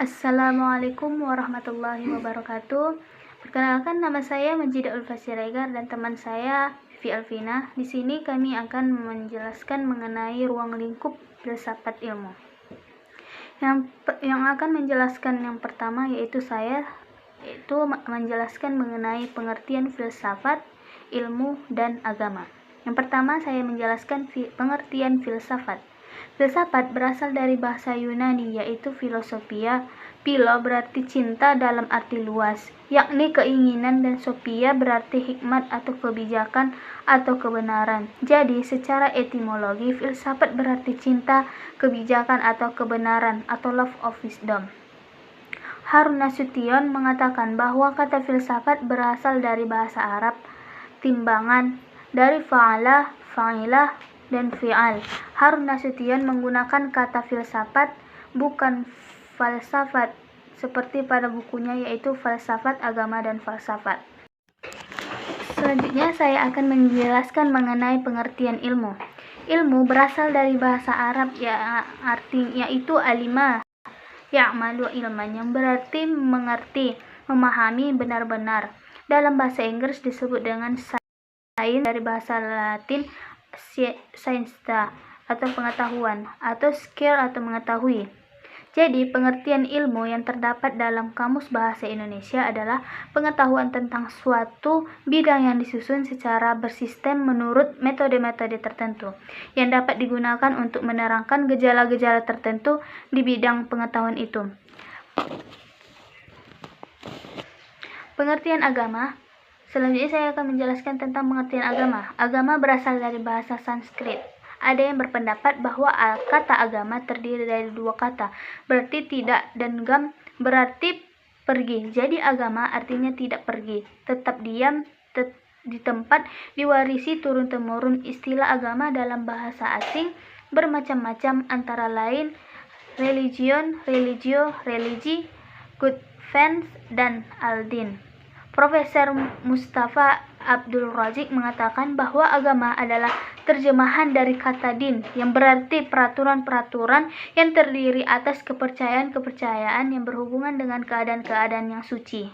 Assalamualaikum warahmatullahi wabarakatuh. Perkenalkan, nama saya Majida Ulfa Siregar dan teman saya Vivi Alvina. Di sini kami akan menjelaskan mengenai ruang lingkup filsafat ilmu. Yang akan menjelaskan yang pertama yaitu menjelaskan mengenai pengertian filsafat, ilmu, dan agama. Yang pertama, saya menjelaskan pengertian filsafat. Filsafat berasal dari bahasa Yunani yaitu filosofia. Philo berarti cinta dalam arti luas, yakni keinginan, dan sophia berarti hikmat atau kebijakan atau kebenaran. Jadi, secara etimologi, filsafat berarti cinta, kebijakan atau kebenaran atau love of wisdom. Harun Nasution mengatakan bahwa kata filsafat berasal dari bahasa Arab timbangan dari fa'ala, fa'ilah, dan fi'al. Harun Nasution menggunakan kata filsafat, bukan falsafat, seperti pada bukunya yaitu Falsafat Agama dan Falsafat. Selanjutnya saya akan menjelaskan mengenai pengertian ilmu. Ilmu berasal dari bahasa Arab artinya yaitu alima, ya'malu ilman, yang berarti mengerti, memahami benar-benar. Dalam bahasa Inggris disebut dengan sains, dari bahasa Latin scientia atau pengetahuan, atau skill atau mengetahui. Jadi, pengertian ilmu yang terdapat dalam Kamus Bahasa Indonesia adalah pengetahuan tentang suatu bidang yang disusun secara bersistem menurut metode-metode tertentu, yang dapat digunakan untuk menerangkan gejala-gejala tertentu di bidang pengetahuan itu. Pengertian agama. Selanjutnya saya akan menjelaskan tentang pengertian agama. Agama berasal dari bahasa Sanskrit. Ada yang berpendapat bahwa kata agama terdiri dari dua kata, berarti tidak, dan gam berarti pergi. Jadi agama artinya tidak pergi, tetap diam di tempat, diwarisi turun-temurun. Istilah agama dalam bahasa asing bermacam-macam, antara lain religion, religio, religi, good faith, dan al-din. Profesor Mustafa Abdul Razik mengatakan bahwa agama adalah terjemahan dari kata din, yang berarti peraturan-peraturan yang terdiri atas kepercayaan-kepercayaan yang berhubungan dengan keadaan-keadaan yang suci.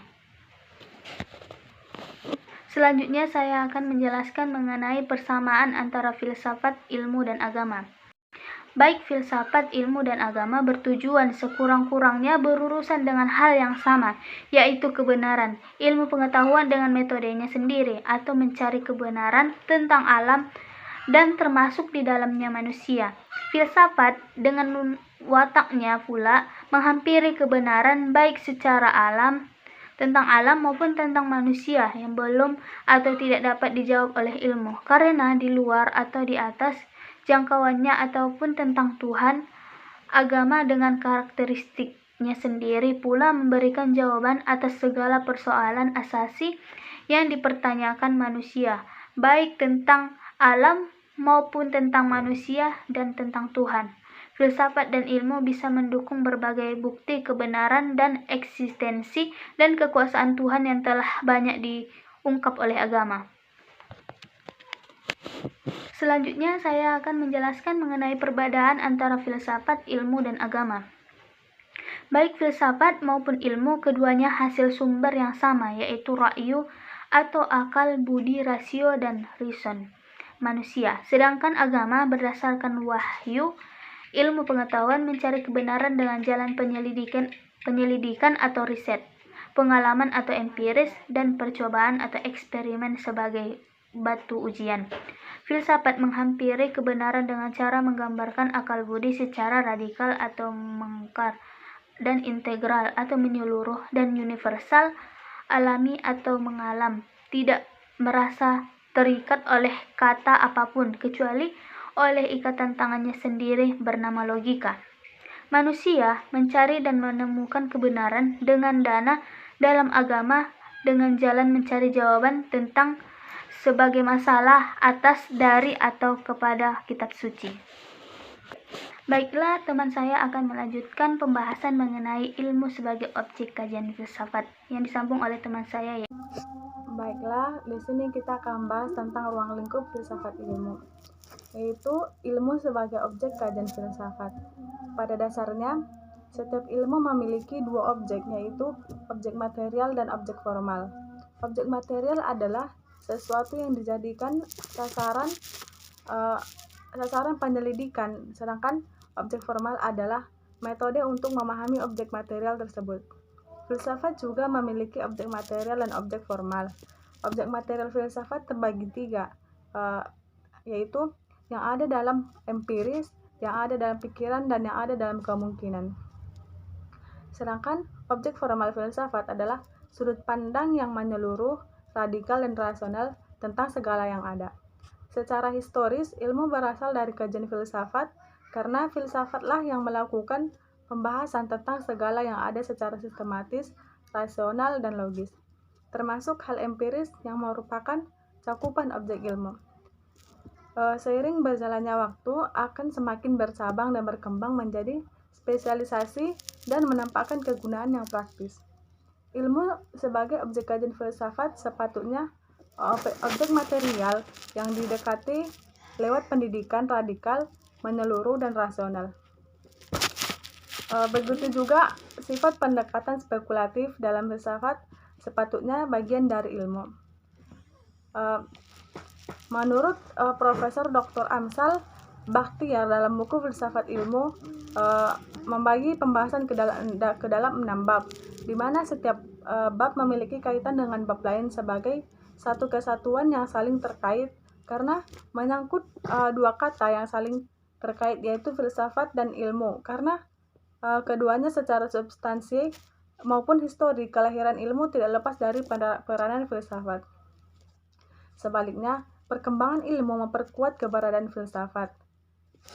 Selanjutnya saya akan menjelaskan mengenai persamaan antara filsafat, ilmu, dan agama. Baik filsafat, ilmu, dan agama bertujuan sekurang-kurangnya berurusan dengan hal yang sama, yaitu kebenaran, ilmu pengetahuan dengan metodenya sendiri, atau mencari kebenaran tentang alam dan termasuk di dalamnya manusia. Filsafat dengan wataknya pula menghampiri kebenaran baik secara tentang alam maupun tentang manusia yang belum atau tidak dapat dijawab oleh ilmu, karena di luar atau di atas jangkauannya, ataupun tentang Tuhan. Agama dengan karakteristiknya sendiri pula memberikan jawaban atas segala persoalan asasi yang dipertanyakan manusia, baik tentang alam maupun tentang manusia dan tentang Tuhan. Filsafat dan ilmu bisa mendukung berbagai bukti kebenaran dan eksistensi dan kekuasaan Tuhan yang telah banyak diungkap oleh agama. Selanjutnya saya akan menjelaskan mengenai perbedaan antara filsafat, ilmu, dan agama. Baik filsafat maupun ilmu, keduanya hasil sumber yang sama, yaitu ra'yu atau akal, budi, rasio, dan reason manusia. Sedangkan agama berdasarkan wahyu, ilmu pengetahuan, mencari kebenaran dengan jalan penyelidikan atau riset, pengalaman atau empiris, dan percobaan atau eksperimen sebagai batu ujian. Filsafat menghampiri kebenaran dengan cara menggambarkan akal budi secara radikal atau mengkar dan integral atau menyeluruh dan universal, alami atau mengalam, tidak merasa terikat oleh kata apapun kecuali oleh ikatan tangannya sendiri bernama logika. Manusia mencari dan menemukan kebenaran dengan dalam agama dengan jalan mencari jawaban tentang sebagai masalah atas, dari, atau kepada kitab suci. Baiklah, teman saya akan melanjutkan pembahasan mengenai ilmu sebagai objek kajian filsafat yang disambung oleh teman saya. Baiklah, di sini kita akan bahas tentang ruang lingkup filsafat ilmu, yaitu ilmu sebagai objek kajian filsafat. Pada dasarnya, Setiap ilmu memiliki dua objek, yaitu objek material dan objek formal. Objek material adalah sesuatu yang dijadikan sasaran penyelidikan, sedangkan objek formal adalah metode untuk memahami objek material tersebut. Filsafat juga memiliki objek material dan objek formal. Objek material filsafat terbagi tiga, yaitu yang ada dalam empiris, yang ada dalam pikiran, dan yang ada dalam kemungkinan. Sedangkan objek formal filsafat adalah sudut pandang yang menyeluruh, radikal, dan rasional tentang segala yang ada. Secara historis, ilmu berasal dari kajian filsafat karena filsafatlah yang melakukan pembahasan tentang segala yang ada secara sistematis, rasional, dan logis, termasuk hal empiris yang merupakan cakupan objek ilmu. Seiring berjalannya waktu akan semakin bercabang dan berkembang menjadi spesialisasi dan menampakkan kegunaan yang praktis. Ilmu sebagai objek kajian filsafat sepatutnya objek material yang didekati lewat pendidikan radikal, menyeluruh, dan rasional. Begitu juga sifat pendekatan spekulatif dalam filsafat sepatutnya bagian dari ilmu. Menurut Profesor Dr. Amsal Bakhtiar dalam buku Filsafat Ilmu membagi pembahasan ke dalam 6 bab, di mana setiap bab memiliki kaitan dengan bab lain sebagai satu kesatuan yang saling terkait karena menyangkut dua kata yang saling terkait, yaitu filsafat dan ilmu, karena keduanya secara substansi maupun histori kelahiran ilmu tidak lepas dari peranan filsafat. Sebaliknya, perkembangan ilmu memperkuat keberadaan filsafat.